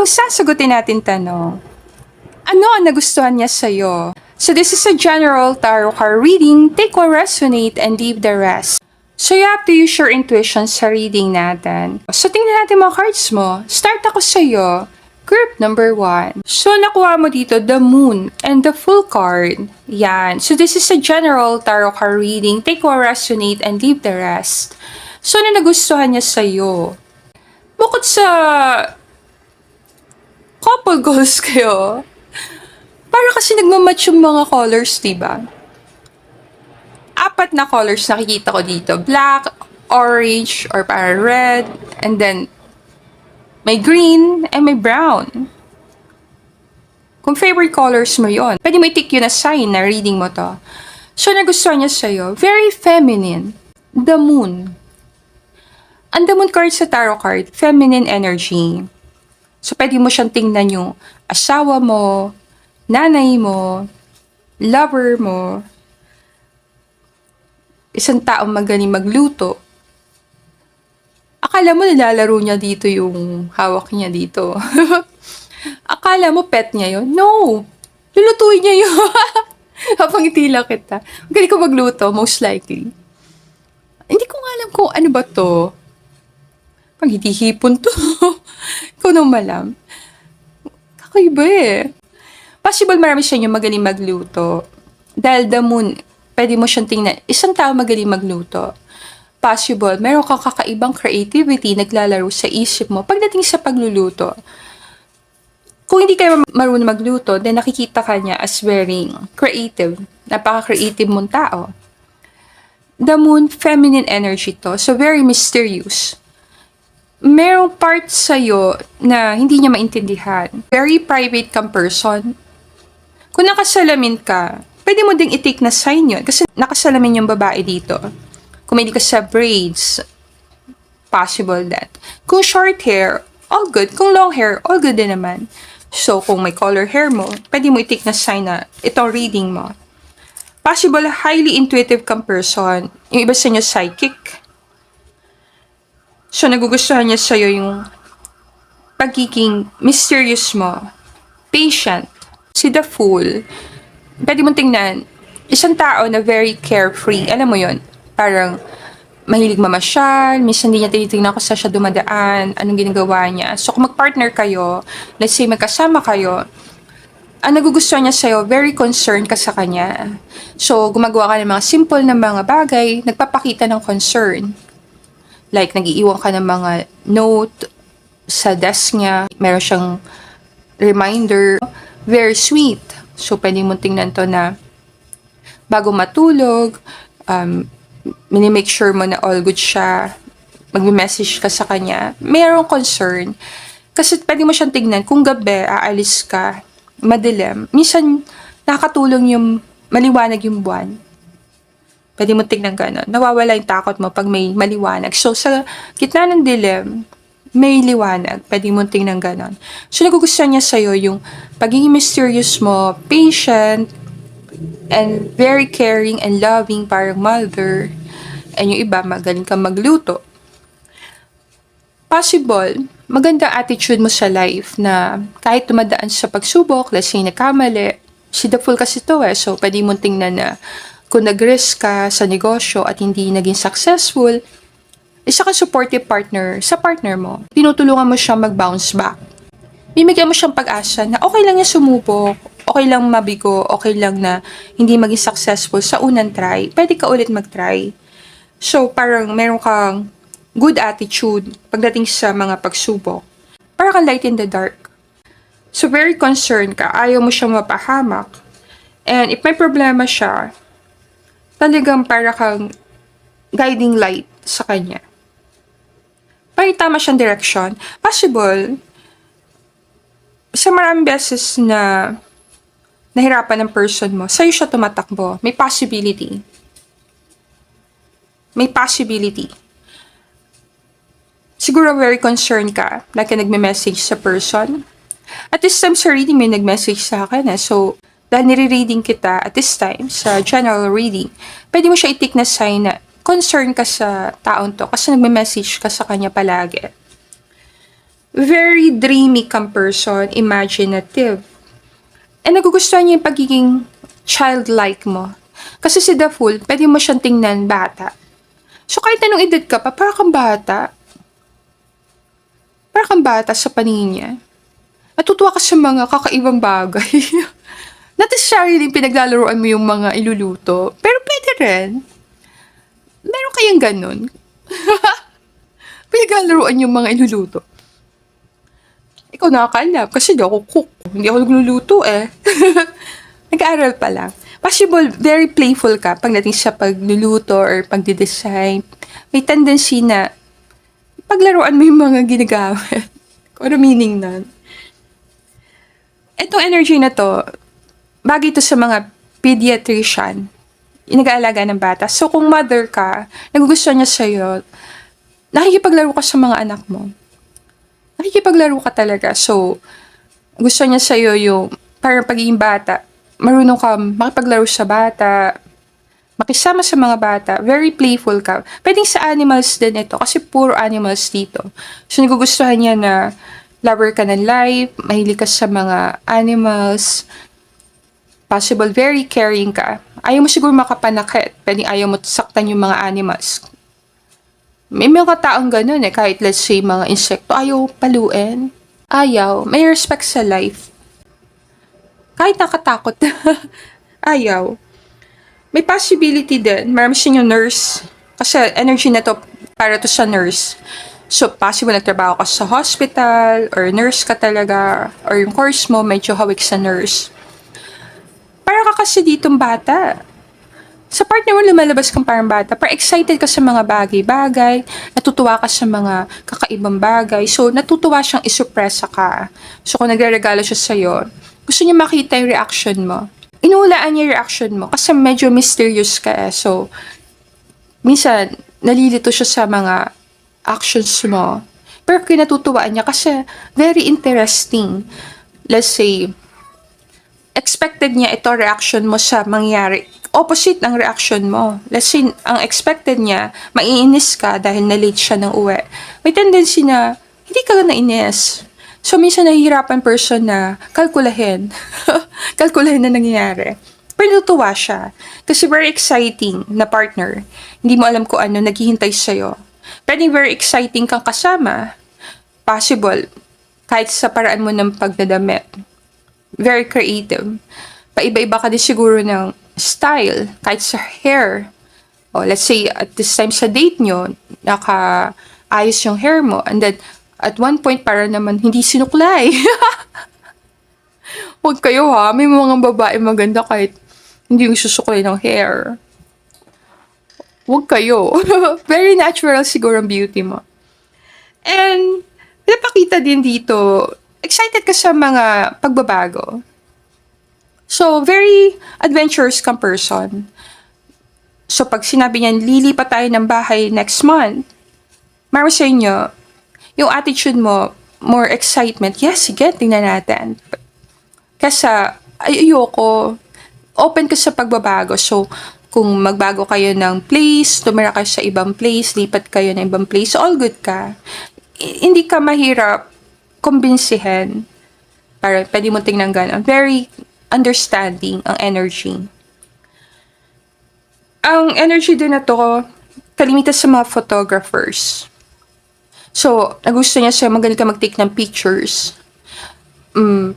yung sasagutin natin tanong, ano ang nagustuhan niya sa'yo? So this is a general tarot card reading. Take what resonate and leave the rest. So you have to use your intuition sa reading natin. So tingnan natin mga cards mo. Start ako sa'yo. Group number 1. So nakuha mo dito the moon and the full card. Yan. So this is a general tarot card reading. Take what resonate and leave the rest. So ano nagustuhan niya sa'yo? Bukod sa couple goals kayo, para kasi nagmamatch yung mga colors, diba? 4 na colors nakikita ko dito. Black, orange, or parang red, and then may green, and may brown. Kung favorite colors mo yon, pwede mo i-tick yun na sign na reading mo to. So, nagustuhan niya sa'yo, very feminine. The moon. Ang the moon card sa tarot card, feminine energy. So, pwede mo siyang tingnan yung asawa mo, nanay mo, lover mo, isang taong magaling magluto. Akala mo nilalaro niya dito yung hawak niya dito. Akala mo pet niya yun? No! Lulutuin niya yun. Habang itila kita. Magaling ko magluto, most likely. Hindi ko nga alam kung ano ba to. Pang hindi hipon to. Ikaw nang malam. Kakaiba eh. Possible marami siya yung magaling magluto. Dahil the moon, pwede mo siyang tingnan. Isang tao magaling magluto. Possible, meron kang kakaibang creativity naglalaro sa isip mo pagdating sa pagluluto. Kung hindi kayo marunong magluto, then nakikita ka niya as very creative. Napaka-creative mong tao. The moon, feminine energy to. So, very mysterious. Merong part sa'yo na hindi niya maintindihan. Very private kang person. Kung nakasalamin ka, pwede mo ding i-take na sign yun. Kasi nakasalamin yung babae dito. Kung may di ka sa braids, possible that. Kung short hair, all good. Kung long hair, all good din naman. So, kung may color hair mo, pwede mo i-take na sign na itong reading mo. Possible, highly intuitive kang person. Yung iba sa inyo, psychic. So, nagugustuhan niya sa'yo yung pagiging mysterious mo, patient. Si The Fool, pwede mong tingnan, isang tao na very carefree. Alam mo yon, parang mahilig mamasyal, minsan hindi niya tinitingnan kung saan siya dumadaan, anong ginagawa niya. So, kung mag-partner kayo, let's say magkasama kayo, ang nagugustuhan niya sa'yo, very concerned ka sa kanya. So, gumagawa ka ng mga simple na mga bagay, nagpapakita ng concern. Like, nag-iiwan ka ng mga note sa desk niya, meron siyang reminder, very sweet. So, pwede mo tingnan to na bago matulog, minimake sure mo na all good siya, magme-message ka sa kanya, mayroong concern. Kasi pwede mo siyang tingnan, kung gabi, aalis ka, madilim, minsan nakakatulong yung maliwanag yung buwan. Pwede mo tingnan gano'n. Nawawala yung takot mo pag may maliwanag. So, sa gitna ng dilim, may liwanag. Pwede mo tingnan gano'n. So, nagugustuhan niya sa'yo yung pagiging mysterious mo, patient, and very caring and loving, parang mother. And yung iba, magaling kang magluto. Possible, maganda attitude mo sa life na kahit tumadaan sa pagsubok, let's say nagkamali, si The Fool kasi to eh. So, pwede mo tingnan na kung nag-risk ka sa negosyo at hindi naging successful, isa kang supportive partner sa partner mo. Tinutulungan mo siyang mag-bounce back. Bibigyan mo siyang pag-asa na okay lang niya sumubok, okay lang mabigo, okay lang na hindi maging successful sa unang try. Pwede ka ulit mag-try. So, parang meron kang good attitude pagdating sa mga pagsubok. Parang kang light in the dark. So, very concerned ka. Ayaw mo siyang mapahamak. And if may problema siya, talagang para kang guiding light sa kanya. May tama siyang direction. Possible, sa maraming beses na nahirapan ng person mo, sa'yo siya tumatakbo. May possibility. May possibility. Siguro very concerned ka, like ka nagme-message sa person. At this time sa reading, may nag-message sa akin. So, dahil nire-reading kita at this time, sa general reading, pwede mo siya i-tick na sign na concern ka sa taon to kasi nagme-message ka sa kanya palagi. Very dreamy kang person, imaginative. And nagugustuhan niya yung pagiging childlike mo. Kasi si The Fool, pwede mo siyang tingnan bata. So kahit anong edad ka pa, para kang bata. Para kang bata sa paningin niya. Natutuwa ka sa mga kakaibang bagay. Not necessarily pinaglalaroan mo yung mga iluluto. Pero pwede rin. Meron kayang ganun. Pinaglalaroan yung mga iluluto. Ikaw nakakaalam kasi di ako cook. Hindi ako nagluluto eh. Nag-aaral pa lang. Possible, very playful ka pagdating sa pagluluto or pagdidesign. May tendency na paglaruan mo yung mga ginagamit. Kung ano meaning nun. Itong energy na to, bagay ito sa mga pediatrician. Yung nag-aalaga ng bata. So kung mother ka, nagugustuhan niya sa'yo, nakikipaglaro ka sa mga anak mo. Nakikipaglaro ka talaga. So, gusto niya sa'yo yung parang pagiging bata. Marunong ka makipaglaro sa bata, makisama sa mga bata, very playful ka. Pwedeng sa animals din ito, kasi puro animals dito. So, nagugustuhan niya na lover ka ng life, mahilig ka sa mga animals, possible, very caring ka. Ayaw mo siguro makapanakit, pwedeng ayaw mo saktan yung mga animals. May mga taong ganun eh, kahit let's say mga insekto, ayaw paluin. Ayaw, may respect sa life. Kahit nakatakot, ayaw. May possibility din, marami siya yung nurse. Kasi energy na to, para to sa nurse. So, possible nagtrabaho ka sa hospital, or nurse ka talaga, or yung course mo, medyo hawik sa nurse. Para ka kasi ditong bata. Sa partner mo, lumalabas kang parang bata. Parang excited ka sa mga bagay-bagay. Natutuwa ka sa mga kakaibang bagay. So, natutuwa siyang isuppressa ka. So, kung nagre-regalo siya sa'yo, gusto niya makita yung reaction mo. Inuulaan niya yung reaction mo kasi medyo mysterious ka eh. So, minsan, nalilito siya sa mga actions mo. Pero kinatutuwaan niya kasi very interesting. Let's say, expected niya ito reaction mo sa mangyari. Opposite ng reaction mo. Let's say, ang expected niya, maiinis ka dahil na-late siya ng uwi. May tendency na, hindi ka nainis. So, minsan nahihirapan person na kalkulahin. Kalkulahin na nangyayari. Pero natutuwa siya. Kasi very exciting na partner. Hindi mo alam kung ano naghihintay sa'yo. Pwedeng very exciting kang kasama. Possible. Kahit sa paraan mo ng pagdadamit. Very creative. Paiba-iba ka din siguro ng style, kahit sa hair. O, let's say, at this time sa date nyo, naka-ayos yung hair mo. And then, at one point, para naman hindi sinuklay. Huwag kayo ha, may mga babae maganda kahit hindi yung susuklay ng hair. Huwag kayo. Very natural siguro ang beauty mo. And, pinapakita din dito, excited ka sa mga pagbabago. So, very adventurous kang person. So, pag sinabi niyan, lilipat tayo ng bahay next month, marami sa inyo, yung attitude mo, more excitement, yes, sige, tingnan natin. Kasi, ayoko, open ka sa pagbabago. So, kung magbago kayo ng place, tumira kayo sa ibang place, lipat kayo ng ibang place, so all good ka. Hindi ka mahirap kumbinsihin. Para pwede mo tingnan gano'n. Very understanding ang energy. Ang energy din na to, kalimitan sa mga photographers. So, nagusto niya siya, magaling ka mag-take ng pictures.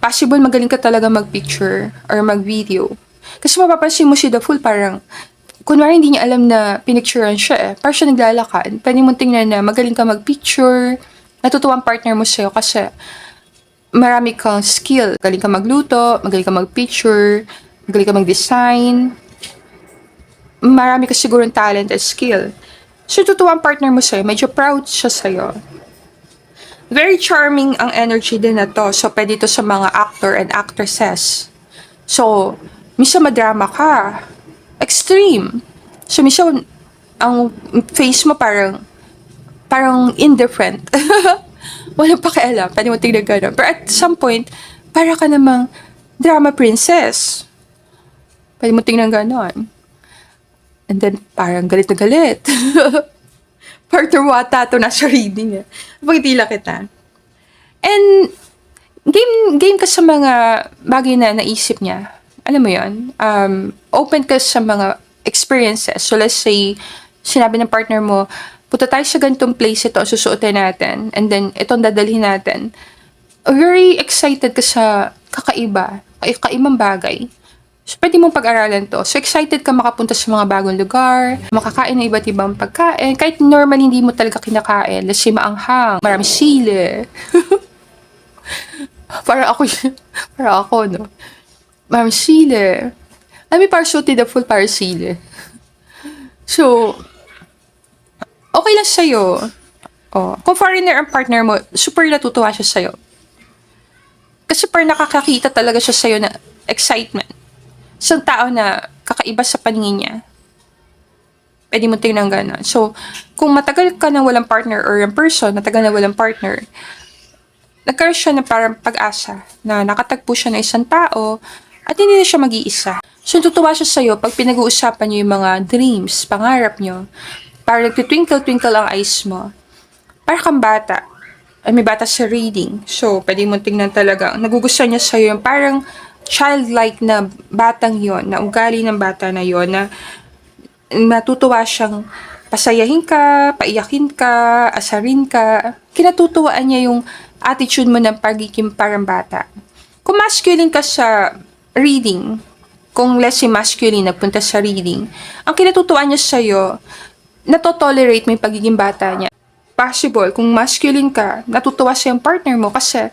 Possible magaling ka talaga mag-picture or mag-video. Kasi mapapansin mo si The Fool parang, kunwari hindi niya alam na pinicturean siya eh. Parang siya naglalakad. Pwede mo tingnan na magaling ka mag-picture. Natutuwang partner mo sa'yo kasi marami kang skill. Magaling ka magluto, magaling ka mag-picture, magaling ka mag-design. Marami ka sigurong talent at skill. So, tutuwang partner mo sa'yo. Medyo proud siya sa'yo. Very charming ang energy din na to. So, pwede ito sa mga actor and actresses. So, minsan madrama ka. Extreme. So, minsan, ang face mo parang indifferent. Walang pakialam. Pwede mo tignan gano'n. Pero at some point, para ka namang drama princess. Pwede mo tignan gano'n. And then, parang galit na galit. Partner wata ito nasa reading eh. Pagtila kita. And game ka sa mga bagay na naisip niya. Alam mo yon, open ka sa mga experiences. So let's say, sinabi ng partner mo, punta tayo sa ganitong place, ito ang susuotin natin. And then, ito ang dadalhin natin. Very excited ka sa kakaibang bagay. So, pwede mong pag-aralan to. So, excited ka makapunta sa mga bagong lugar, makakain ng iba't ibang pagkain. Kahit normally hindi mo talaga kinakain. Let's say, maanghang, marami sili. para ako, no? Marami sili. Alam mo, para suited the full para sili. So, okay lang sa'yo. Oh, kung foreigner ang partner mo, super natutuwa siya sa'yo. Kasi parang nakakakita talaga siya sa'yo na excitement. Isang tao na kakaiba sa paningin niya. Pwede mo tingnan gano'n. So, kung matagal ka nang walang partner or yung person, matagal na walang partner, nagkaroon siya na parang pag-asa na nakatagpo siya ng isang tao at hindi na siya mag-iisa. So, tutuwa siya sa'yo pag pinag-uusapan niyo yung mga dreams, pangarap niyo. Parang nagtitwinkle-twinkle ang eyes mo. Para kang bata. Ay, may bata sa reading. So, pwede mo tingnan talaga. Nagugustuhan niya sa'yo yung parang childlike na batang yon, na ugali ng bata na yon, na matutuwa siyang pasayahin ka, paiyakin ka, asarin ka. Kinatutuwaan niya yung attitude mo ng pagiging parang bata. Kung masculine ka sa reading, kung less masculine nagpunta sa reading, ang kinatutuwaan niya sa'yo, natotolerate mo yung pagiging bata niya. Possible, kung masculine ka, natutuwa sa yung partner mo kasi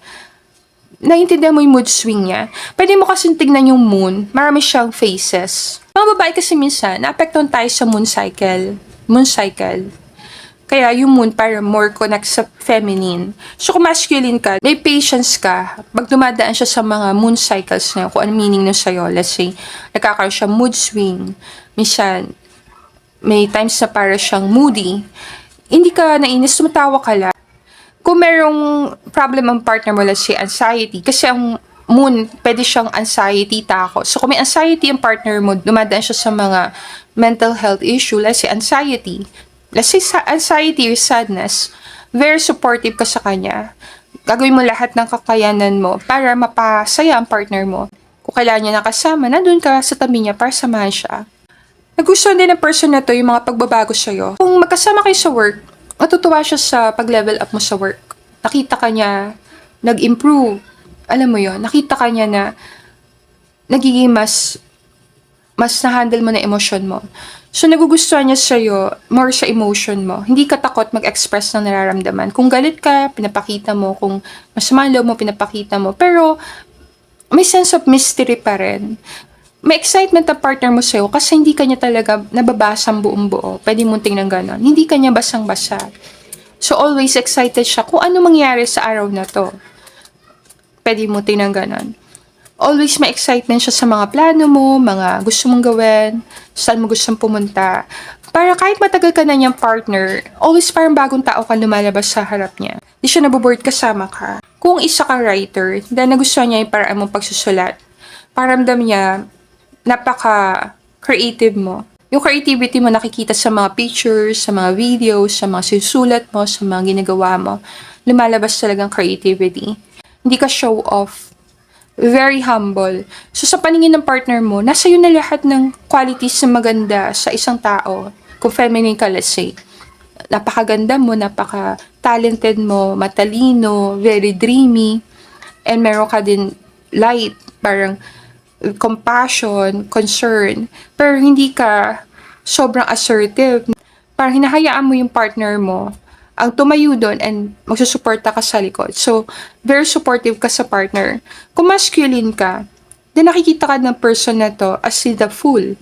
naiintindihan mo yung mood swing niya. Pwede mo kasi tignan yung moon, marami siyang phases. Mga babae kasi minsan, naapektuhan tayo sa moon cycle. Moon cycle. Kaya yung moon para more connect sa feminine. So kung masculine ka, may patience ka. Pag dumadaan siya sa mga moon cycles na kung ano meaning nun sa'yo. Let's say, nagkakaroon siya mood swing. Minsan, may times na para siyang moody. Hindi ka nainis, tumatawa ka lang. Kung merong problem ang partner mo, let's say anxiety, kasi ang moon, pwede siyang anxiety, takot. So kung may anxiety ang partner mo, dumadaan siya sa mga mental health issue, let's say anxiety. Let's say anxiety or sadness, very supportive ka sa kanya. Gagawin mo lahat ng kakayanan mo para mapasaya ang partner mo. Kung kailangan niya nakasama, nandun ka sa tabi niya para samahan siya. Nagustuhan din ng person na to yung mga pagbabago sa'yo. Kung magkasama kayo sa work, matutuwa siya sa pag-level up mo sa work. Nakita ka niya, nag-improve. Alam mo yon, nakita ka niya na nagiging mas na-handle mo na emosyon mo. So, nagugustuhan niya sa'yo more sa emotion mo. Hindi ka takot mag-express ng nararamdaman. Kung galit ka, pinapakita mo. Kung masama ang loob mo, pinapakita mo. Pero, may sense of mystery pa rin. May excitement ang partner mo sa'yo kasi hindi ka niya talaga nababasang buong buo. Pwede mong tingnan ganon. Hindi ka niya basang-basa. So, always excited siya kung ano mangyari sa araw na to. Pwede mong tingnan ganon. Always may excitement siya sa mga plano mo, mga gusto mong gawin, saan mo gustong pumunta. Para kahit matagal ka na niyang partner, always parang bagong tao ka lumalabas sa harap niya. Hindi siya naboboard kasama ka. Kung isa kang writer, dahil nagustuhan niya yung paraan mong pagsusulat, paramdam niya, napaka-creative mo. Yung creativity mo nakikita sa mga pictures, sa mga videos, sa mga susulat mo, sa mga ginagawa mo. Lumalabas talagang creativity. Hindi ka show off. Very humble. So, sa paningin ng partner mo, nasa yun na lahat ng qualities na maganda sa isang tao. Kung feminine ka, let's say. Napakaganda mo, napaka-talented mo, matalino, very dreamy, and meron ka din light, parang compassion, concern, pero hindi ka sobrang assertive. Parang hinahayaan mo yung partner mo ang tumayo doon and magsusuporta ka sa likod. So, very supportive ka sa partner. Kung masculine ka, then nakikita ka ng person na to as the fool.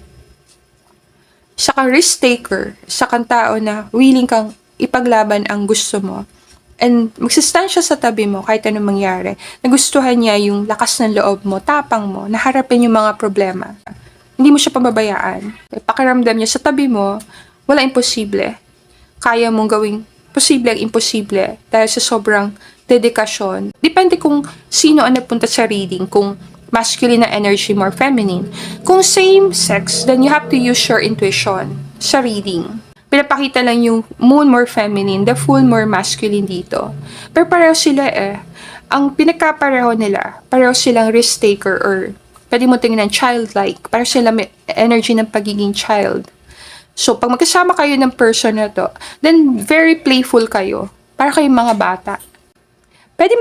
Isa kang risk taker, isa kang tao na willing kang ipaglaban ang gusto mo. And magsistand siya sa tabi mo kahit anong mangyari. Nagustuhan niya yung lakas ng loob mo, tapang mo, naharapin yung mga problema. Hindi mo siya pababayaan. Pakiramdam niya sa tabi mo, wala imposible. Kaya mong gawing posible ang imposible dahil sa sobrang dedikasyon. Depende kung sino ang nagpunta sa reading, kung masculine na energy, more feminine. Kung same sex, then you have to use your intuition sa reading. Pinapakita lang yung moon more feminine, the full more masculine dito. Pero pareho sila eh. ang pinagkapareho nila, pareho silang risk taker or pwede mo tingnan childlike, pareho sila may energy ng pagiging child. So, pag magkasama kayo ng person na to, then very playful kayo. Para kayong mga bata. Pwede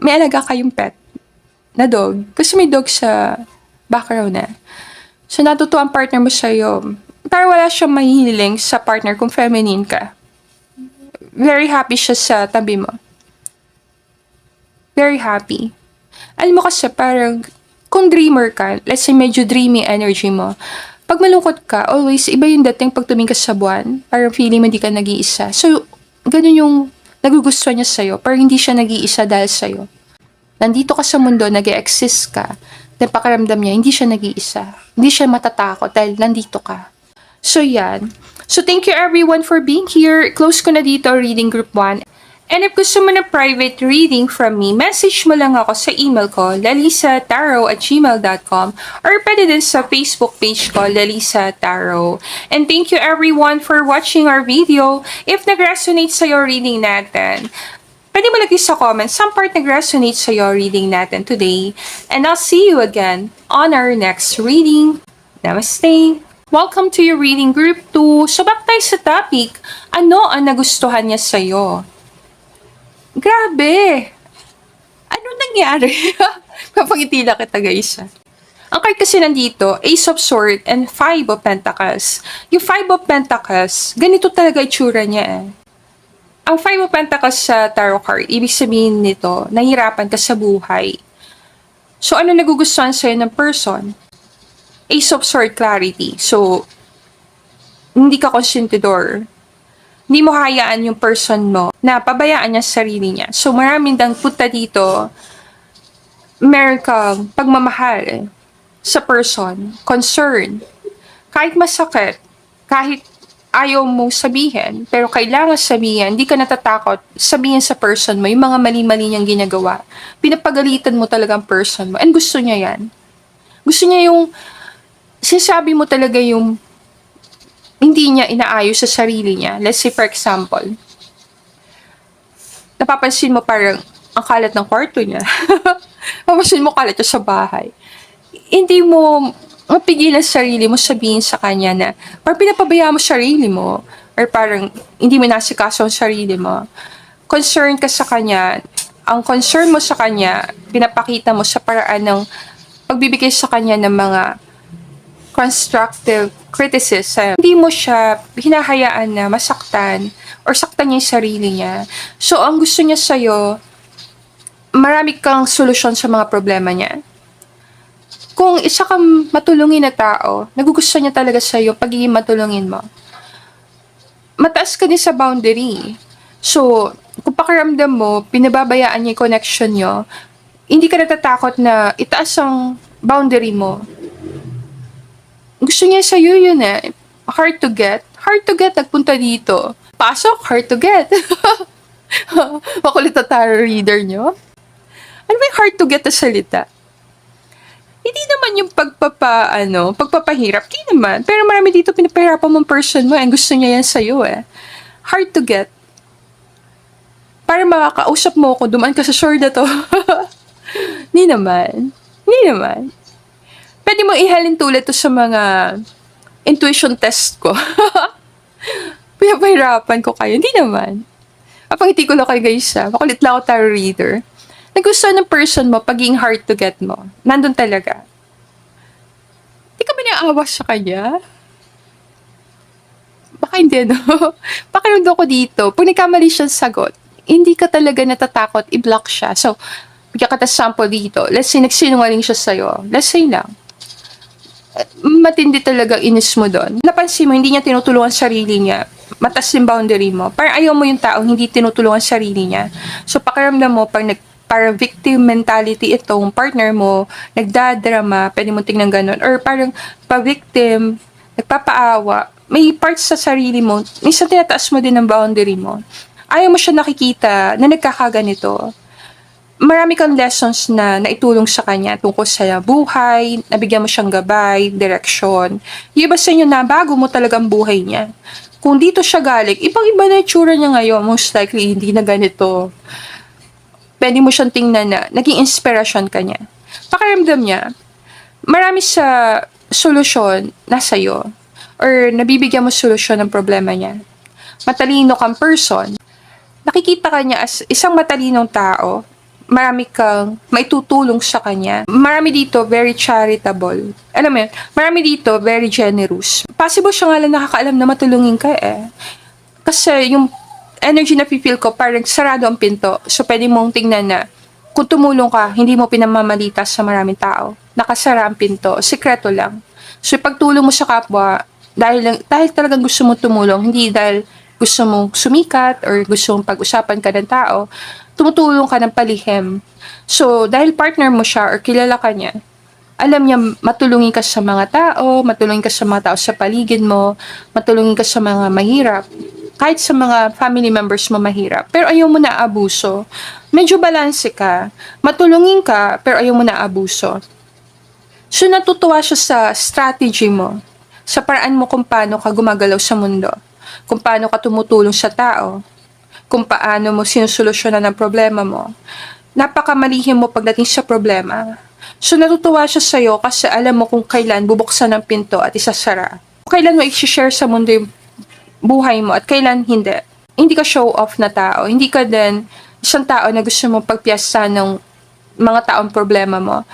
may alaga kayong pet na dog. Kasi may dog sa background na. So, natuto ang partner mo sa'yo. Pero wala siyang mahihiling sa partner kung feminine ka. Very happy siya sa tabi mo. Very happy. Alam mo kasi parang, kung dreamer ka, let's say medyo dreamy energy mo, pag malungkot ka, always iba yung dating pag tumingin ka sa buwan. Parang feeling mo hindi ka nag-iisa. So, ganun yung nagugustuhan niya sa'yo. Parang hindi siya nag-iisa dahil sa'yo. Nandito ka sa mundo, nag-exist ka. Then pakiramdam niya, hindi siya nag-iisa. Hindi siya matatakot dahil nandito ka. So, yan. So, thank you everyone for being here. Close ko na dito, reading group 1. And if gusto mo na private reading from me, message mo lang ako sa email ko, lalisataro@gmail.com, or pwede din sa Facebook page ko, Lalisa Tarot. And thank you everyone for watching our video. If nag-resonate sa'yo reading natin, pwede mo lagay sa comments some part nag-resonate sa'yo reading natin today. And I'll see you again on our next reading. Namaste! Welcome to your reading group 2. So back tayo sa topic, ano ang nagustuhan niya sa'yo? Grabe! Ano nangyari? Papangiti na kita, guys. Ang card kasi nandito, Ace of Swords and Five of Pentacles. Yung Five of Pentacles, ganito talaga itsura niya eh. Ang Five of Pentacles sa tarot card, ibig sabihin nito, nahihirapan ka sa buhay. So, ano nagugustuhan sa'yo ng person? Ace of Swords, clarity. So, hindi ka konsentidor. Hindi mo hayaan yung person mo na pabayaan niya sa sarili niya. So, maraming dang punta dito, meron kang pagmamahal sa person, concern. Kahit masakit, kahit ayaw mong sabihin, pero kailangan sabihin, hindi ka natatakot sabihin sa person mo yung mga mali-mali niyang ginagawa. Pinapagalitan mo talaga ang person mo. And gusto niya yan. Gusto niya yung, sinasabi mo talaga yung hindi niya inaayos sa sarili niya. Let's say, for example, napapansin mo parang ang kalat ng kwarto niya. Napapansin mo kalat siya sa bahay. Hindi mo mapigilan sa sarili mo sabihin sa kanya na parang pinapabayaan mo sarili mo or parang hindi mo nasikaso ang sarili mo. Concern ka sa kanya. Ang concern mo sa kanya, pinapakita mo sa paraan ng pagbibigay sa kanya ng mga constructive criticism. Hindi mo siya hinahayaan na masaktan or saktan niya yung sarili niya. So, ang gusto niya sa'yo, marami kang solusyon sa mga problema niya. Kung isa kang matulungin na tao, nagugustuhan niya talaga sa'yo pagiging matulungin mo. Mataas ka din sa boundary. So, kung pakiramdam mo, pinababayaan niya yung connection niyo, hindi ka natatakot na itaas ang boundary mo. Gusto niya sa'yo yun eh. Hard to get. Hard to get, nagpunta dito. Pasok, hard to get. Makulit na tarot reader nyo. Ano ba yung hard to get na salita? Hindi naman yung pagpapahirap. Hindi naman. Pero marami dito pinapahirapan mong person mo and gusto niya yan sa'yo eh. Hard to get. Para makakausap mo ako, dumaan ka sa shore na to. Hindi naman. Hindi naman. Pwede mo ihalin tulad to sa mga intuition test ko. Pinapahirapan ko kayo. Hindi naman. Apangiti ko lang kayo guys ha. Makulit lang ako tarot reader. Nagustuhan ng person mo, pagiging hard to get mo. Nandun talaga. Hindi ka ba naawa sa kanya? Baka hindi, no? Pakiramdam ko dito, pag nagkamali siyang sagot, hindi ka talaga natatakot, i-block siya. So, bigyan ka sample dito. Let's say, nagsinungaling siya sa'yo. Let's say lang. Matindi talaga inis mo doon. Napansin mo, hindi niya tinutulungan sarili niya. Matas yung boundary mo. Parang ayaw mo yung taong hindi tinutulungan sarili niya. So, pakiramdam mo, parang victim mentality itong partner mo, nagdadrama, pwede mo tingnan ganun. Or parang pa-victim, nagpapaawa. May parts sa sarili mo, minsan tinataas mo din ang boundary mo. Ayaw mo siya nakikita na nagkakaganito. Marami kang lessons na naitulong sa kanya tungkol sa buhay, nabigyan mo siyang gabay, direksyon. Yung iba sa inyo na bago mo talagang buhay niya. Kung dito siya galing, ibang-iba na itsura niya ngayon, most likely hindi na ganito. pwede mo siyang tingnan na naging inspirasyon ka niya. Pakiramdam niya, marami sa solusyon nasa iyo or nabibigyan mo solusyon ng problema niya. Matalino kang person, nakikita ka niya as isang matalinong tao, marami kang maitutulong sa kanya. Marami dito very charitable. Alam mo yun, marami dito very generous. Possible siya nga lang nakakaalam na matulungin ka eh. Kasi yung energy na feel ko, parang sarado ang pinto. So, pwede mong tingnan na kung tumulong ka, hindi mo pinamamalita sa maraming tao. Nakasara ang pinto. Sikreto lang. So, pagtulong mo sa kapwa, dahil talagang gusto mong tumulong, hindi dahil gusto mong sumikat or gusto mong pag-usapan ka ng tao, tumutulong ka ng palihim. So, dahil partner mo siya or kilala ka niya, alam niya matulungin ka sa mga tao, matulungin ka sa mga tao sa paligid mo, matulungin ka sa mga mahirap. Kahit sa mga family members mo mahirap. Pero ayaw mo na abuso. Medyo balanse ka. Matulungin ka, pero ayaw mo na abuso. So, natutuwa siya sa strategy mo. Sa paraan mo kung paano ka gumagalaw sa mundo. Kung paano ka tumutulong sa tao. Kung paano mo sinusolusyonan ang problema mo. Napakamalihim mo pagdating sa problema. So, natutuwa siya sa'yo kasi alam mo kung kailan bubuksan ang pinto at isasara. Kung kailan mo i-share sa mundo yung buhay mo at kailan hindi. Hindi ka show off na tao. Hindi ka din isang tao na gusto mo pagpiyasa ng mga taong problema mo.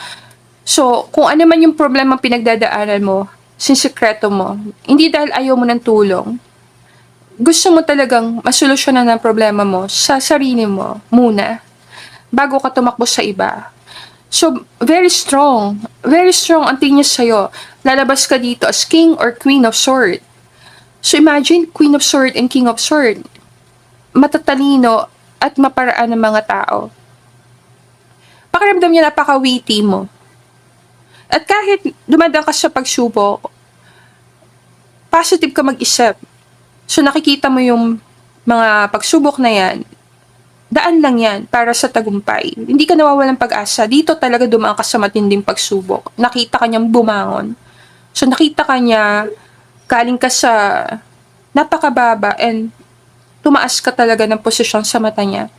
So, kung ano man yung problema pinagdadaanan mo, sinsikreto mo, hindi dahil ayaw mo ng tulong, gusto mo talagang masolusyonan ang problema mo sa sarili mo muna, bago ka tumakbo sa iba. So, very strong. Very strong ang tingin niya sa'yo. Lalabas ka dito as king or queen of swords. So imagine, Queen of Swords and King of Swords. Matatalino at maparaan ng mga tao. Pakiramdam niya napaka-witty mo. At kahit dumadaan ka sa pagsubok, positive ka mag-isip. So nakikita mo yung mga pagsubok na yan, daan lang yan para sa tagumpay. Hindi ka nawawalan pag-asa. Dito talaga dumaan ka sa matinding pagsubok. Nakita ka niyang bumangon. So nakita ka niya galing ka sa napakababa and tumaas ka talaga ng posisyon sa mata niya.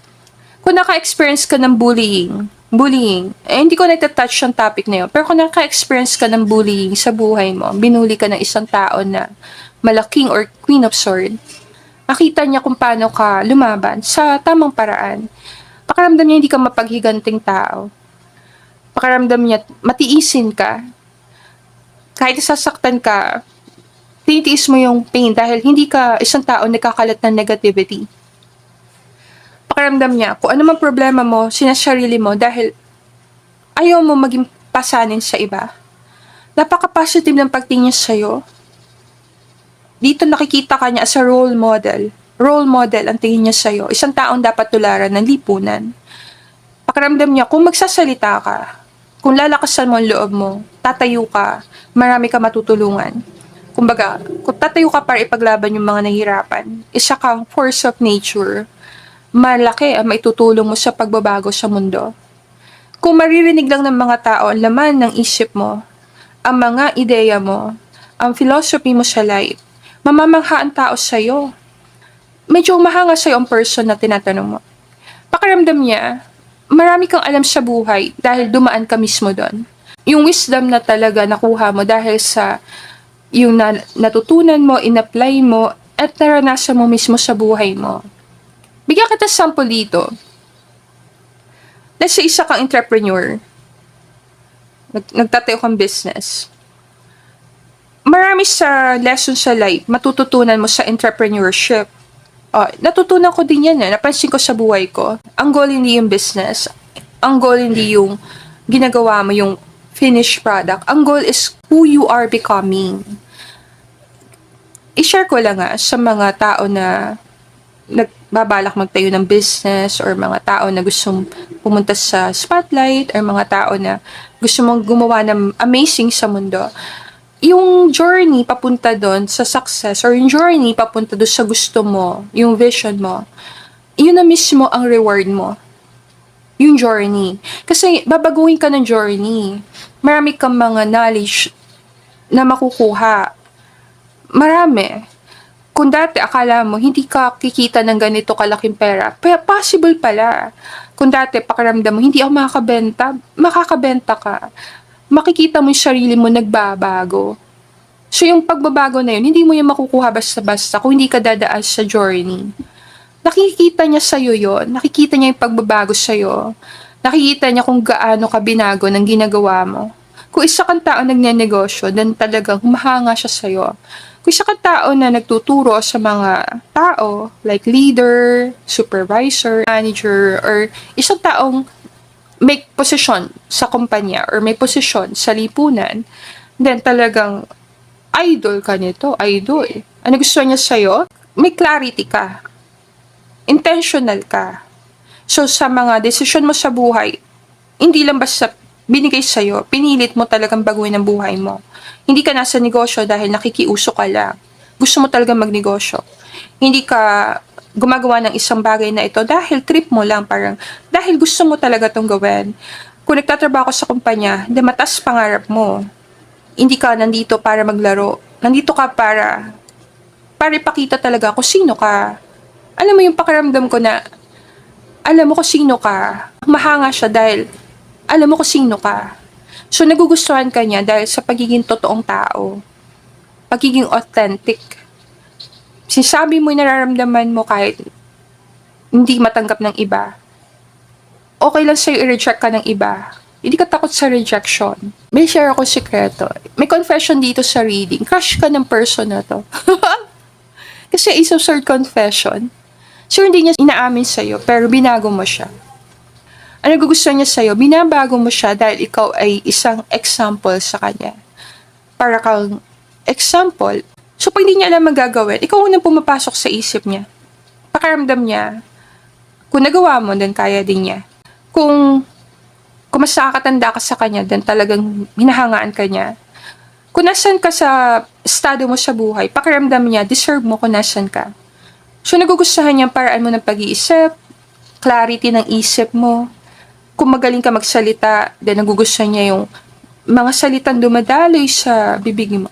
Kung naka-experience ka ng bullying, hindi ko na-touch yung topic na yun, pero kung naka-experience ka ng bullying sa buhay mo, binuli ka ng isang tao na malaking or queen of sword, makita niya kung paano ka lumaban sa tamang paraan. Pakiramdam niya hindi ka mapaghiganting tao. Pakiramdam niya matiisin ka. Kahit sasaktan ka, tinitiis mo yung pain dahil hindi ka isang tao nagkakalat ng negativity. Pakiramdam niya, kung ano man problema mo, sinasarili mo dahil ayaw mo maging pasanin sa iba. Napaka-positive ng pagtingin sa'yo. Dito nakikita ka niya as a role model. Role model ang tingin niya sa'yo. Isang taong dapat tularan ng lipunan. Pakiramdam niya, kung magsasalita ka, kung lalakasan mo ang loob mo, tatayo ka, marami ka matutulungan. Kumbaga, kung tatayo ka para ipaglaban yung mga nahihirapan, isa kang force of nature, malaki ang maitutulong mo sa pagbabago sa mundo. Kung maririnig lang ng mga tao ang laman ng isip mo, ang mga ideya mo, ang philosophy mo sa life, mamamangha ang tao sa'yo. Medyo mahanga sa'yo ang person na tinatanong mo. Pakiramdam niya, marami kang alam sa buhay dahil dumaan ka mismo doon. Yung wisdom na talaga nakuha mo dahil sa yung natutunan mo, in-apply mo, at naranasan mo mismo sa buhay mo. Bigyan kita sample dito. Let's say isa kang entrepreneur. Nagtatayo kang business. Marami sa lesson sa life, matututunan mo sa entrepreneurship. Natutunan ko din yan. Napansin ko sa buhay ko. Ang goal hindi yung business. Ang goal hindi yung ginagawa mo, yung finished product. Ang goal is who you are becoming. I-share ko lang sa mga tao na nagbabalak magtayo ng business or mga tao na gustong pumunta sa spotlight or mga tao na gusto mong gumawa ng amazing sa mundo. Yung journey papunta doon sa success or yung journey papunta doon sa gusto mo, yung vision mo, yun na mismo ang reward mo. Yung journey. Kasi babaguhin ka ng journey. Marami kang mga knowledge na makukuha. Marami. Kung dati akala mo hindi ka kikita ng ganito kalaking pera, possible pala. Kung dati pakiramdam mo, hindi ako makakabenta, makakabenta ka. Makikita mo yung sarili mo nagbabago. So yung pagbabago na yun, hindi mo yung makukuha basta-basta kung hindi ka dadaan sa journey. Nakikita niya sa'yo yun. Nakikita niya yung pagbabago sa'yo. Nakikita niya kung gaano ka binago ng ginagawa mo. Kung isa kang tao nagnenegosyo, then talagang humahanga siya sa'yo. Kung isa kang tao na nagtuturo sa mga tao, like leader, supervisor, manager, or isang taong may posisyon sa kumpanya or may posisyon sa lipunan, then talagang idol ka nito, idol. Ano gusto niya sa'yo? May clarity ka. Intentional ka. So, sa mga desisyon mo sa buhay, hindi lang basta binigay sa'yo, pinilit mo talagang baguhin ang buhay mo. Hindi ka nasa negosyo dahil nakikiuso ka lang. Gusto mo talagang magnegosyo. Hindi ka gumagawa ng isang bagay na ito dahil trip mo lang, parang dahil gusto mo talaga itong gawin. Kung nagtatrabaho ka sa kumpanya, di mataas pangarap mo. Hindi ka nandito para maglaro. Nandito ka para ipakita talaga kung sino ka. Alam mo yung pakiramdam ko na, alam mo kung sino ka. Mahanga siya dahil, alam mo kung sino ka. So, nagugustuhan ka niya dahil sa pagiging totoong tao. Pagiging authentic. Sinasabi mo yung nararamdaman mo kahit hindi matanggap ng iba. Okay lang sa'yo i-reject ka ng iba. Hindi ka takot sa rejection. May share ako sikreto. May confession dito sa reading. Crush ka ng person na to. Kasi isa short confession. So, hindi niya inaamin sa'yo, pero binago mo siya. Ang nagugustuhan niya sa'yo, binabago mo siya dahil ikaw ay isang example sa kanya. Para kang example. So, pag hindi niya alam magagawin, ikaw unang pumapasok sa isip niya. Pakiramdam niya, kung nagawa mo, then kaya din niya. Kung mas nakakatanda ka sa kanya, then talagang hinahangaan ka niya. Kung nasan ka sa estado mo sa buhay, pakiramdam niya, deserve mo kung nasan ka. So, nagugustuhan niya ang paraan mo ng pag-iisip, clarity ng isip mo. Kung magaling ka magsalita, then nagugustuhan niya yung mga salitang dumadaloy sa bibig mo.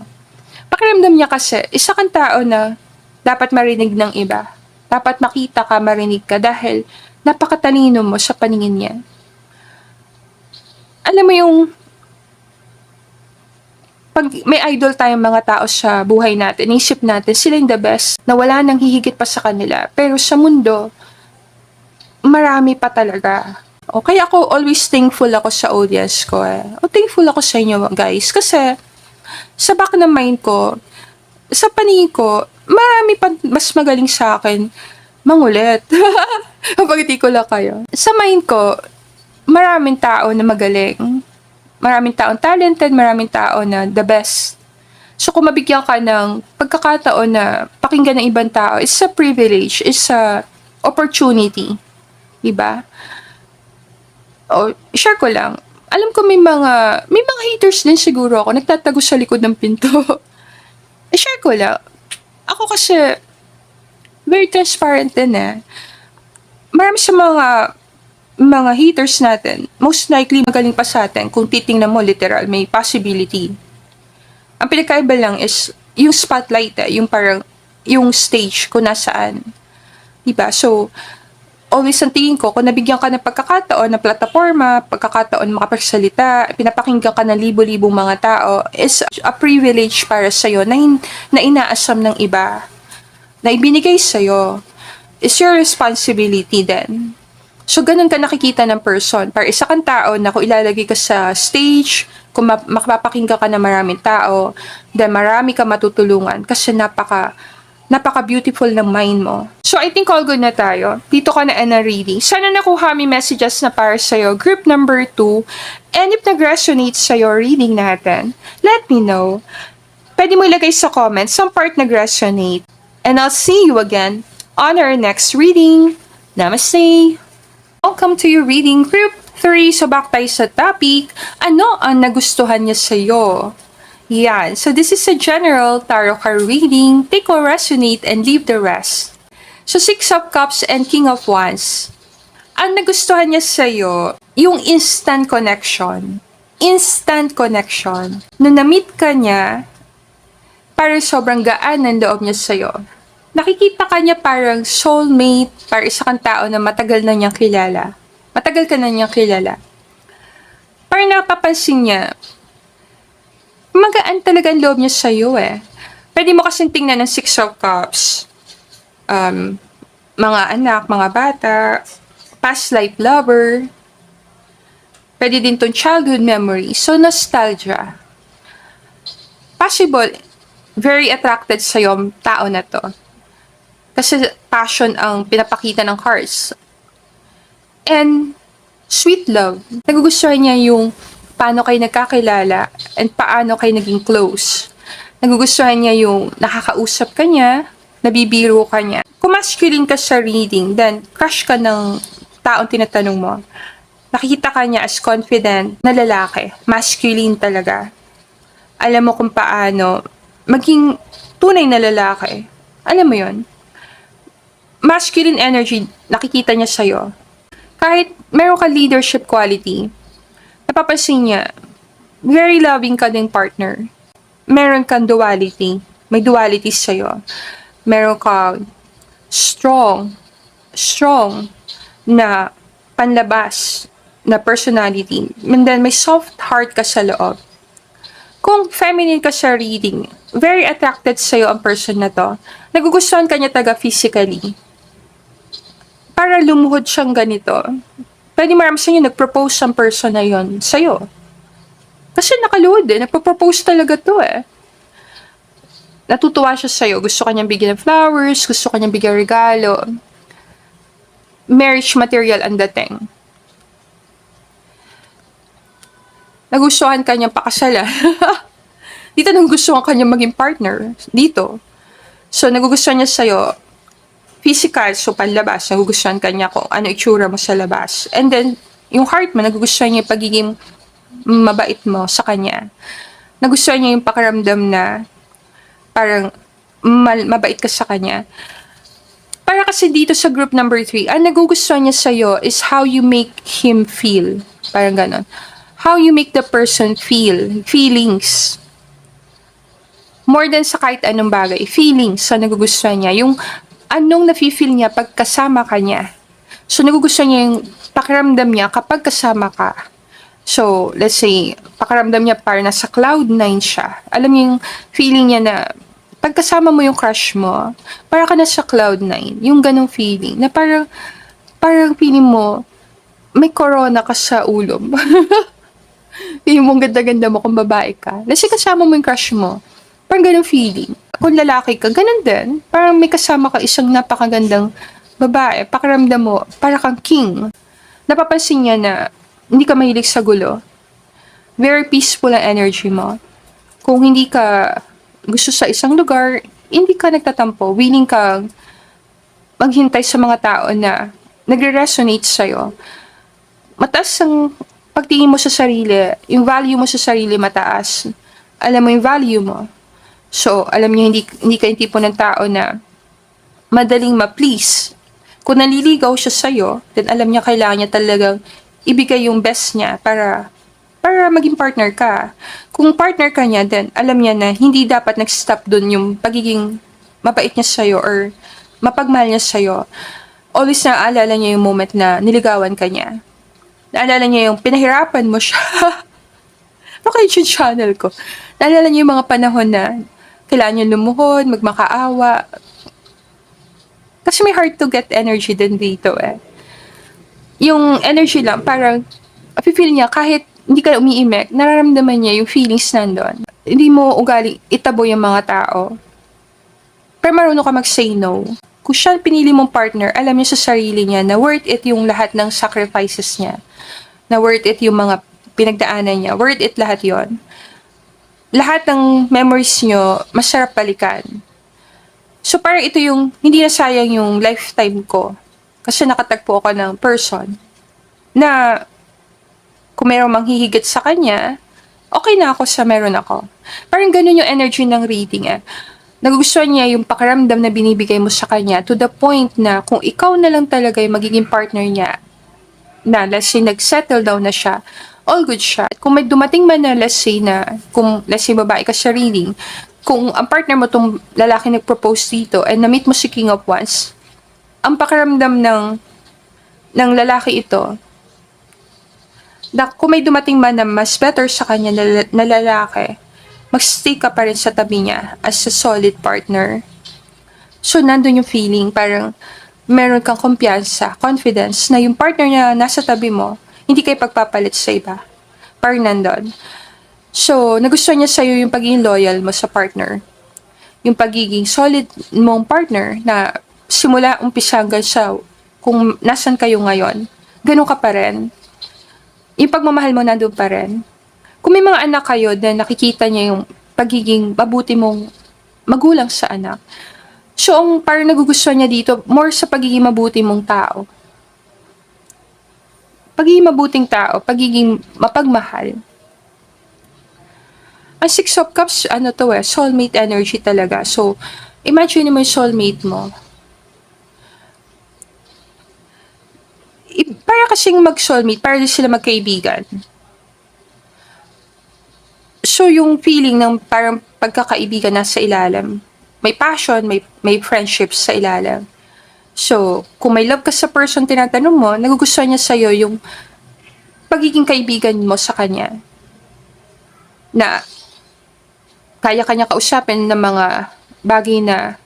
Pakiramdam niya kasi, isa kang tao na dapat marinig ng iba. Dapat makita ka, marinig ka dahil napakatalino mo sa paningin niya. Alam mo yung pag may idol tayong mga tao sa buhay natin, isip natin, sila yung the best, na wala nang hihigit pa sa kanila. Pero sa mundo, marami pa talaga. O, kaya ako always thankful ako sa audience ko eh. O, thankful ako sa inyo guys. Kasi, sa back ng mind ko, sa paningin ko, marami pa mas magaling sa akin mangulit. Kapag ko lang kayo. Sa mind ko, maraming tao na magaling. Maraming taong talented, maraming tao na the best. So kung mabigyan ka ng pagkakataon na pakinggan ng ibang tao, it's a privilege, it's a opportunity. Diba? O, share ko lang. Alam ko may mga haters din siguro ako, nagtatago sa likod ng pinto. Share ko lang. Ako kasi, very transparent din eh. Marami sa mga haters natin, most likely magaling pa sa atin kung titingnan mo literal, may possibility. Ang pinakaiba lang is yung spotlight yung parang, yung stage kung nasaan. Diba? So, always ang tingin ko, kung nabigyan ka ng pagkakataon na plataforma, pagkakataon makapagsalita, pinapakinggan ka ng libo-libong mga tao, is a privilege para sa'yo na inaasam ng iba, na ibinigay sa'yo. It's your responsibility then. So, ganun ka nakikita ng person. Para isa kang tao na kung ilalagay ka sa stage, kung makapapakinggan ka ng maraming tao, then marami ka matutulungan kasi napaka-beautiful ng mind mo. So, I think all good na tayo. Dito ka na end ng reading. Sana nakuha may messages na para sa'yo. Group number 2. And if nag-resonate sa'yo reading natin, let me know. Pwede mo ilagay sa comments some part nag-resonate. And I'll see you again on our next reading. Namaste! Welcome to your reading group 3. So back tayo sa topic. Ano ang nagustuhan niya sa'yo? Yan. So this is a general tarot card reading. Take what resonate and leave the rest. So 6 of Cups and King of Wands. Ang nagustuhan niya sa'yo, yung instant connection. Instant connection. Nung na-meet ka niya, parang sobrang gaan ng loob niya sa'yo. Nakikita ka niya parang soulmate, parang isa kang tao na matagal na niyang kilala. matagal ka na niya kilala. Parang napapansin niya, magaan talaga ang loob niya sa'yo eh. Pwede mo kasing tingnan ng Six of Cups. Mga anak, mga bata, past life lover. Pwede din tong childhood memory. So, nostalgia. Possible, very attracted sa'yo ang tao na to. Kasi passion ang pinapakita ng cards. And sweet love. Nagugustuhan niya yung paano kayo nagkakilala and paano kayo naging close. Nagugustuhan niya yung nakakausap ka niya, nabibiro ka niya. Kung masculine ka sa reading, then crush ka ng taong tinatanong mo. Nakikita ka niya as confident na lalaki. Masculine talaga. Alam mo kung paano maging tunay na lalaki. Alam mo yon. Masculine energy, nakikita niya sa'yo. Kahit meron ka leadership quality, napapansin niya, very loving ka ding partner. Meron kang duality. May duality sa'yo. Meron kang strong na panlabas na personality. And then may soft heart ka sa loob. Kung feminine ka sa reading, very attracted sa'yo ang person na to. Nagugustuhan ka niya taga physically. Para lumuhod siyang ganito, pwede marami sa inyo nag-propose ang person na yon sa'yo. Kasi nakaluhod eh, nagpo-propose talaga to eh. Natutuwa siya sa'yo, gusto ka niyang bigyan ng flowers, gusto ka niyang bigyan regalo. Marriage material ang dating. Nagustuhan ka niyang pakasalan. Dito nagustuhan ka niyang maging partner. Dito. So, nagugustuhan niya sa'yo, physical, so panlabas, nagugustuhan ka niya kung ano itsura mo sa labas. And then, yung heart mo, nagugustuhan niya yung pagiging mabait mo sa kanya. Nagustuhan niya yung pakiramdam na parang mabait ka sa kanya. Para kasi dito sa group number 3, ang nagugustuhan niya sa'yo is how you make him feel. Parang ganon. How you make the person feel. Feelings. More than sa kahit anong bagay. Feelings sa nagugustuhan niya. Yung anong nafe-feel niya pag kasama ka niya. So, nagugustuhan niya yung pakiramdam niya kapag kasama ka. So, let's say, pakiramdam niya parang nasa cloud 9 siya. Alam niyo yung feeling niya na pag kasama mo yung crush mo, para ka nasa cloud 9. Yung ganong feeling. Na parang feeling mo, may corona ka sa ulo. Feeling mo ganda-ganda mo kung babae ka. Let's say, kasama mo yung crush mo. Parang ganong feeling. Kung lalaki ka, ganun din. Parang may kasama ka isang napakagandang babae. Pakiramdam mo, para kang king. Napapansin niya na hindi ka mahilig sa gulo. Very peaceful ang energy mo. Kung hindi ka gusto sa isang lugar, hindi ka nagtatampo. Willing kang maghintay sa mga tao na nagre-resonate sa'yo. Mataas ang pagtingin mo sa sarili. Yung value mo sa sarili mataas. Alam mo yung value mo. So, alam niyo, hindi ka yung tipo ng tao na madaling ma-please. Kung naliligaw siya sa'yo, then alam niya kailangan niya talagang ibigay yung best niya para maging partner ka. Kung partner ka niya, then alam niya na hindi dapat nag-stop dun yung pagiging mabait niya sa'yo or mapagmahal niya sa'yo. Always naaalala niya yung moment na niligawan ka niya. Naalala niya yung pinahirapan mo siya. Baka yung channel ko. Naalala niya yung mga panahon na kailangan niyo lumuhod, magmakaawa. Kasi may hard to get energy din dito eh. Yung energy lang, parang, feel niya, kahit hindi ka umiimek, nararamdaman niya yung feelings nandun. Hindi mo ugaling itabo yung mga tao. Pero marunong ka mag-say no. Kung siya pinili mong partner, alam niya sa sarili niya na worth it yung lahat ng sacrifices niya. Na worth it yung mga pinagdaanan niya. Worth it lahat yon. Lahat ng memories nyo, masarap balikan. So, parang ito yung, hindi na sayang yung lifetime ko. Kasi nakatagpo ako ng person na kung mayroong manghihigit sa kanya, okay na ako sa meron ako. Parang ganun yung energy ng reading eh. Nagugustuhan niya yung pakiramdam na binibigay mo sa kanya to the point na kung ikaw na lang talaga yung magiging partner niya, na let's say nag-settle down na siya, all good siya. Kung may dumating man na let's say babae ka sa reading, kung ang partner mo tong lalaki nag-propose dito and na-meet mo si King of Wands, ang pakiramdam ng lalaki ito, Na kung may dumating man na mas better sa kanya na lalaki, magstay ka pa rin sa tabi niya as a solid partner. So, nandun yung feeling, parang meron kang kumpiyansa, confidence, na yung partner na nasa tabi mo, hindi kayo pagpapalit sa iba. Parang nandun. So, nagustuhan niya sa'yo yung pagiging loyal mo sa partner. Yung pagiging solid mong partner na simula umpisa hanggang sa kung nasan kayo ngayon, ganun ka pa rin. Yung pagmamahal mo nandun pa rin. Kung may mga anak kayo na nakikita niya yung pagiging mabuti mong magulang sa anak, so ang parang nagugustuhan niya dito, more sa pagiging mabuti mong tao. Pagiging mabuting tao, pagiging mapagmahal. Ang Six of Cups, soulmate energy talaga. So, imagine mo yung soulmate mo. Para kasing mag-soulmate, para din sila magkaibigan. So, yung feeling ng parang pagkakaibigan nasa ilalim. May passion, may friendships sa ilalim. So, kung may love ka sa person tinatanong mo, nagugustuhan niya sa'yo yung pagiging kaibigan mo sa kanya. Na kaya kanya kausapin ng mga bagay na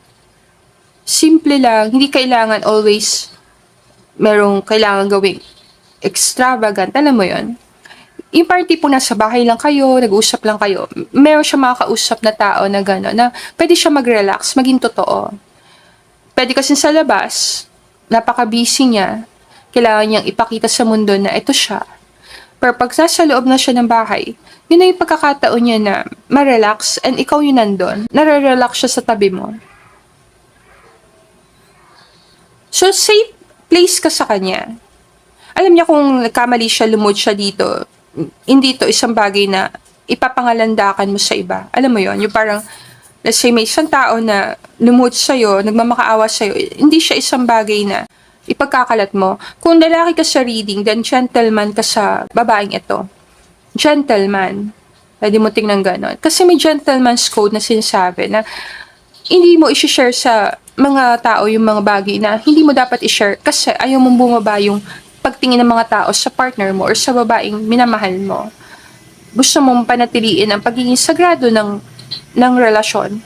simple lang, hindi kailangan always merong kailangan gawing extravagant. Alam mo yon? Yung party po nasa bahay lang kayo, nag-uusap lang kayo, meron siya makakausap na tao na gano'n, na pwede siya mag-relax, maging totoo. Pwede kasi sa labas, napaka-busy niya, kailangan niyang ipakita sa mundo na ito siya. Pero pag nasa loob na siya ng bahay, yun na yung pagkakataon niya na ma-relax and ikaw yun nandun, nare-relax siya sa tabi mo. So, safe place ka sa kanya. Alam niya kung nagkamali siya, lumod siya dito, hindi to isang bagay na ipapangalandakan mo sa iba. Alam mo yon, yung parang, let's say may isang tao na lumod sa'yo, nagmamakaawa sa'yo, hindi siya isang bagay na ipagkakalat mo. Kung lalaki ka sa reading, then gentleman ka sa babaeng ito. Gentleman. Pwede mo tingnan ganon. Kasi may gentleman's code na sinasabi na hindi mo i-share sa mga tao yung mga bagay na hindi mo dapat i-share kasi ayaw mong bumaba yung pagtingin ng mga tao sa partner mo or sa babaeng minamahal mo. Gusto mong panatiliin ang pagiging sagrado ng relasyon.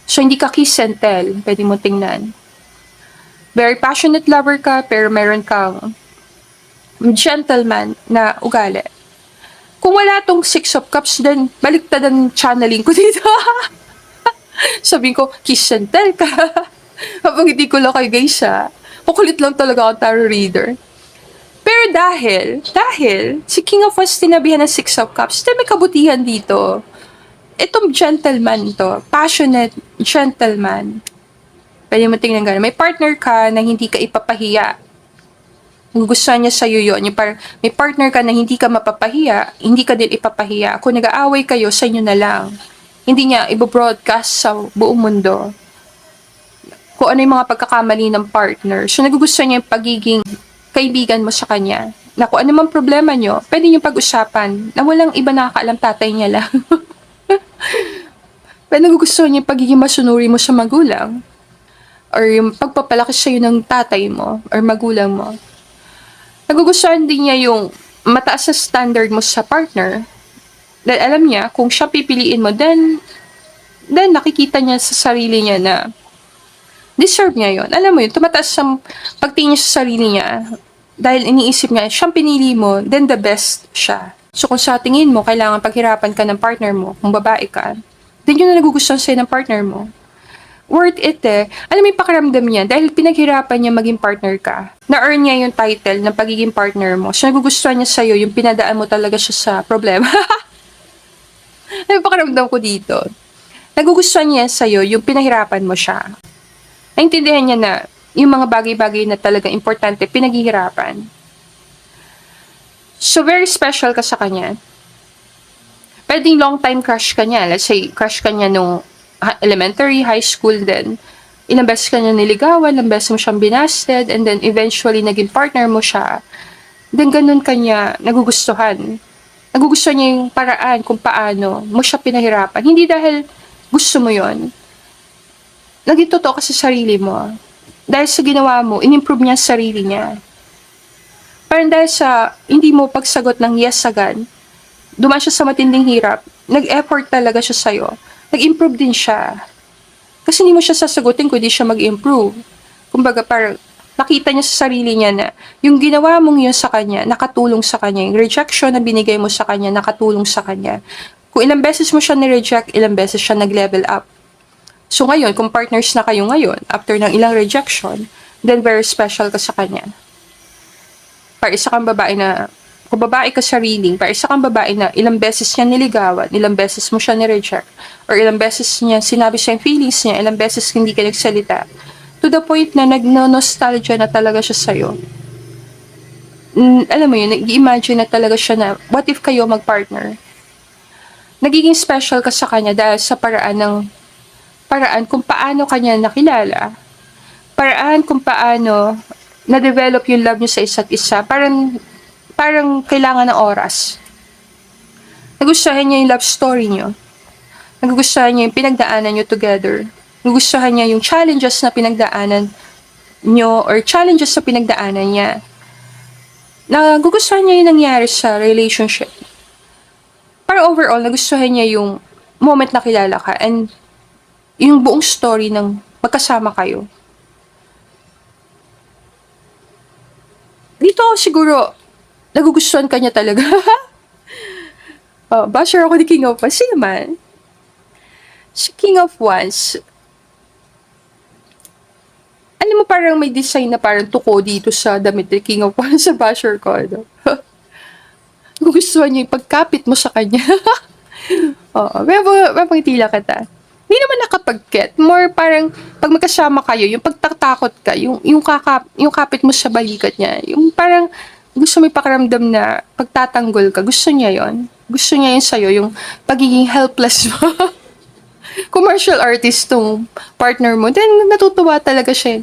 So, hindi ka kiss and tell. Pwede mo tingnan. Very passionate lover ka, pero meron kang gentleman na ugali. Kung wala tong Six of Cups, then baliktad ang channeling ko dito. Sabihin ko, kiss and tell ka. Habang hindi ko lang kayo guys makulit lang talaga ako tarot reader. Pero dahil si King of Wands tinabihan ng Six of Cups, then may kabutihan dito. Itong gentleman to, passionate gentleman. Pwede mo tingnan gano'n. May partner ka na hindi ka ipapahiya. Gugustuhan niya sa'yo yun. Yung may partner ka na hindi ka mapapahiya, hindi ka din ipapahiya. Kung nag-aaway kayo, sa inyo na lang. Hindi niya i-broadcast sa buong mundo kung ano yung mga pagkakamali ng partner. So, nagugustuhan niya yung pagiging kaibigan mo sa kanya. Na kung ano mang problema niyo, pwede niyo pag-usapan na walang iba nakakaalam, tatay niya lang. Pero nagugustuhan niya yung pagiging masunuri mo sa magulang. Or yung pagpapalaki sa'yo ng tatay mo or magulang mo. Nagugustuhan din niya yung mataas na standard mo sa partner. Dahil alam niya, kung siya pipiliin mo, then nakikita niya sa sarili niya na deserve niya yon. Alam mo yun, tumataas sa pagtingin niya sa sarili niya. Dahil iniisip niya, siyang pinili mo, then the best siya. So kung sa tingin mo, kailangan paghirapan ka ng partner mo, kung babae ka, then yun na nagugustuhan sa'yo ng partner mo. Worth it eh. Alam mo yung pakiramdam niya, dahil pinaghirapan niya maging partner ka. Na-earn niya yung title ng pagiging partner mo. So nagugustuhan niya sa'yo, yung pinadaan mo talaga siya sa problema. Ano yung pakiramdam ko dito? Nagugustuhan niya sa'yo, yung pinahirapan mo siya. Naintindihan niya na yung mga bagay-bagay na talaga importante, pinaghihirapan. So very special ka sa kanya. Pwedeng long time crush ka niya. Let's say, crush ka niya nung elementary, high school din. Ilang beses ka niya niligawan, ilang beses mo siyang binasted, and then eventually naging partner mo siya. Then ganun ka niya nagugustuhan. Nagugustuhan niya yung paraan kung paano mo siya pinahirapan. Hindi dahil gusto mo yon. Naging totoo ka sa sarili mo. Dahil sa ginawa mo, in-improve niya sa sarili niya. Parang dahil sa hindi mo pagsagot ng yes agad, dumaan siya sa matinding hirap, nag-effort talaga siya sa'yo. Nag-improve din siya. Kasi hindi mo siya sasagutin kung di siya mag-improve. Kumbaga parang nakita niya sa sarili niya na yung ginawa mong yun sa kanya, nakatulong sa kanya. Yung rejection na binigay mo sa kanya, nakatulong sa kanya. Kung ilang beses mo siya ni-reject, ilang beses siya nag-level up. So ngayon, kung partners na kayo ngayon, after ng ilang rejection, then very special ka sa kanya. Para isa kang babae na, kung babae ka sa reading, para isa kang babae na ilang beses niya niligawan, ilang beses mo siya ni-reject, or ilang beses niya sinabi siya yung feelings niya, ilang beses hindi ka nagsalita, to the point na nag-nostalgia na talaga siya sa'yo. Alam mo yun, nag-imagine na talaga siya na, what if kayo mag-partner? Nagiging special ka sa kanya dahil sa paraan kung paano kanya nakilala, paraan kung paano na-develop yung love niyo sa isa't isa, parang kailangan ng oras. Nagustuhan niya yung love story niyo. Nagugustuhan niya yung pinagdaanan niyo together. Nagugustuhan niya yung challenges na pinagdaanan niyo or challenges na pinagdaanan niya. Nagugustuhan niya yung nangyari sa relationship. Para overall, nagustuhan niya yung moment na kilala ka and yung buong story ng magkasama kayo. Dito siguro, nagugustuhan ka niya talaga. Basher ako ni King of Wands. Sino man? Si King of Wands, alam mo parang may design na parang tuko dito sa damit ni King of Wands sa basher ko. No? Nagugustuhan niya yung pagkapit mo sa kanya. Oo, may pangitila kita. Hindi naman nakapag-get. More parang, pag magkasama kayo, yung pagtatakot ka, yung kapit mo sa balikat niya, yung parang, gusto mo pakiramdam na pagtatanggol ka, gusto niya yon. Gusto niya yun sa'yo, yung pagiging helpless mo. Kung martial artist tong partner mo, then natutuwa talaga siya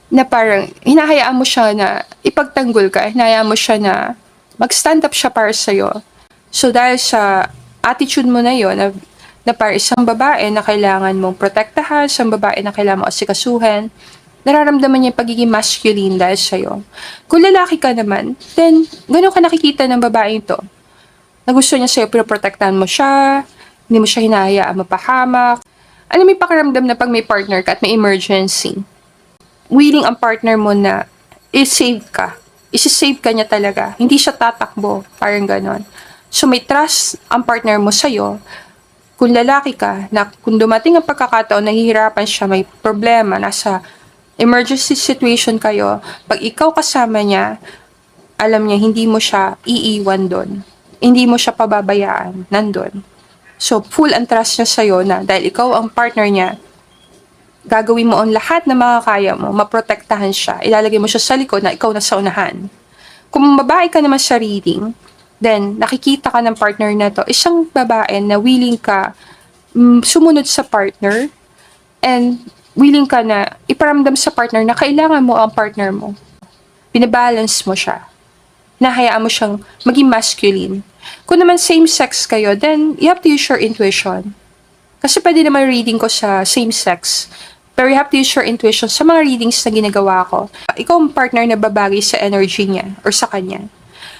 na parang, hinahayaan mo siya na ipagtanggol ka, hinahayaan mo siya na mag-stand up siya para sa'yo. So, dahil sa attitude mo na yon na para isang babae na kailangan mong protektahan, isang babae na kailangan mo asikasuhin, nararamdaman niya yung pagiging masculine dahil sa'yo. Kung lalaki ka naman, then, gano'n ka nakikita ng babaeng to. Na gusto niya sa'yo, pinoprotektahan mo siya, hindi mo siya hinahayaan mapahamak. Alam mo yung pakiramdam na pag may partner ka at may emergency, willing ang partner mo na i-save ka. Isi-save ka niya talaga. Hindi siya tatakbo. Parang ganon. So may trust ang partner mo sa'yo. Kung lalaki ka, na kung dumating ang pagkakataon, nahihirapan siya, may problema, nasa emergency situation kayo, pag ikaw kasama niya, alam niya, hindi mo siya iiwan doon. Hindi mo siya pababayaan nandun. So, full ang trust niya sa'yo na dahil ikaw ang partner niya, gagawin mo ang lahat na makakaya mo, maprotektahan siya, ilalagay mo siya sa likod na ikaw na sa unahan. Kung babae ka naman sa reading, then nakikita ka ng partner na to, isang babae na willing ka sumunod sa partner and willing ka na iparamdam sa partner na kailangan mo ang partner mo. Binabalance mo siya. Nahayaan mo siyang maging masculine. Kung naman same-sex kayo, then you have to use your intuition. Kasi pwede naman reading ko sa same-sex. Pero you have to use your intuition sa mga readings na ginagawa ko. Ikaw ang partner na babagay sa energy niya or sa kanya.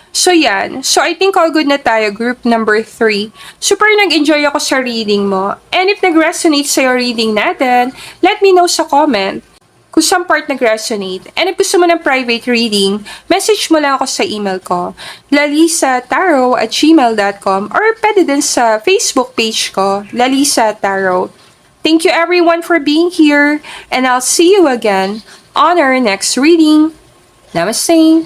So yan. So I think all good na tayo. Group number 3. Super nag-enjoy ako sa reading mo. And if nag-resonate sa'yo reading natin, let me know sa comment kung saan part nag-resonate. And if gusto mo ng private reading, message mo lang ako sa email ko, lalisataro@gmail.com, or pwede din sa Facebook page ko, Lalisa Tarot. Thank you everyone for being here, and I'll see you again on our next reading. Namaste!